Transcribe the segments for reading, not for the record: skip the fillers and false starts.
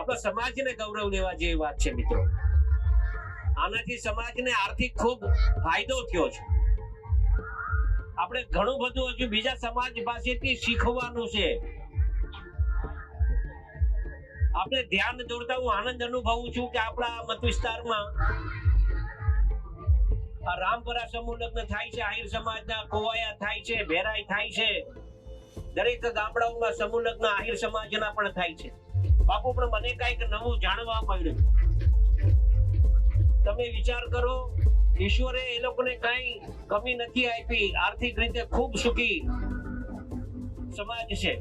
આપણા સમાજને ગૌરવ લેવા જેવી વાત છે મિત્રો। આનાથી સમાજને આર્થિક ખૂબ ફાયદો થયો છે। આપણે ઘણું બધું હજુ બીજા સમાજ પાસેથી શીખવાનું છે। આપણે ધ્યાન દોરતા હું આનંદ અનુભવું છું કે આપણા મત વિસ્તારમાં આ રામપરા સમૂહ લગ્ન થાય છે, આહિર સમાજના કોવાયા થાય છે, ભેરાઈ થાય છે, દરેક ગામડાઓમાં સમૂહ લગ્ન આહિર સમાજના પણ થાય છે। બાપુ પણ મને કઈક નવું જાણવા મળ્યું। તમે વિચાર કરો, ઈશ્વરે એ લોકોને કઈ કમી નથી આપી, આર્થિક રીતે ખૂબ સુખી સમાજ છે,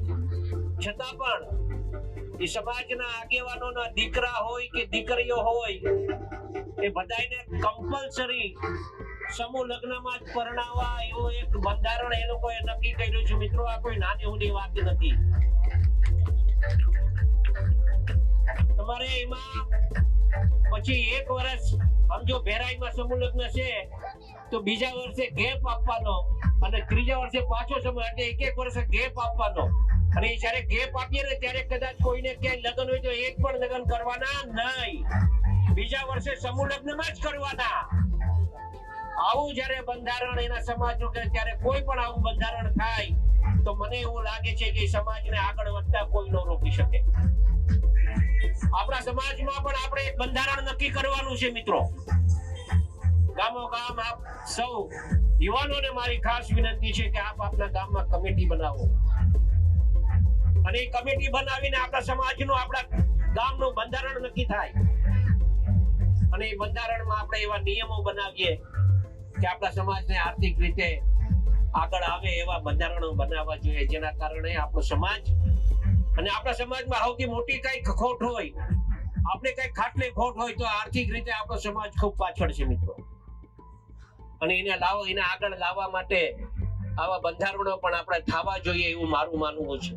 છતાં પણ એ સમાજના આગેવાનોના દીકરા હોય કે દીકરીઓ હોય એ બધાને કમ્પલસરી સમૂહ લગ્નમાં જ પરણાવવા એવું એક બંધારણ એ લોકોએ નક્કી કર્યું છે। મિત્રો, આ કોઈ નાની ઊંડી વાત નથી। તમારે એમાં પછી એક વર્ષ સમજો ભેરાઈમાં સમૂહ લગ્ન છે તો બીજા વર્ષે ગેપ આપવાનો અને ત્રીજા વર્ષે પાછો સમૂહ એટલે એક વર્ષે ગેપ આપવાનો। અને જ્યારે ગેપ આપીએ ને ત્યારે કદાચ કોઈને ક્યાંય લગ્ન હોય તો એક પણ લગ્ન કરવાના નહીં, બીજા વર્ષે સમૂહ લગ્નમાં જ કરવાના। આવું જ્યારે બંધારણ એના સમાજનું કરે ત્યારે કોઈ પણ આવું બંધારણ થાય તો મને એવું લાગે છે કે સમાજને આગળ વધતા કોઈ ન રોકી શકે। આપણા સમાજમાં પણ આપણે એક બંધારણ નક્કી કરવાનું છે મિત્રો। ગામો ગામ આપ સૌ યુવાનોને મારી ખાસ વિનંતી છે કે આપ આપના ગામમાં કમિટી બનાવો અને એ કમિટી બનાવીને આપણા સમાજનું, આપણા ગામનું બંધારણ નક્કી થાય અને એ બંધારણમાં આપણે એવા નિયમો બનાવીએ કે આપણા સમાજને આર્થિક રીતે આગળ આવે એવા બંધારણો બનાવવા જોઈએ, જેના કારણે આપણો સમાજ અને આપણા સમાજમાં સૌથી મોટી કઈક ખોટ હોય, આપણે કઈક ખાટલે ખોટ હોય તો આર્થિક રીતે આપણો સમાજ ખૂબ પાછળ છે મિત્રો। અને એને આગળ લાવવા માટે આવા બંધારણો પણ આપણે થવા જોઈએ એવું મારું માનવું છે।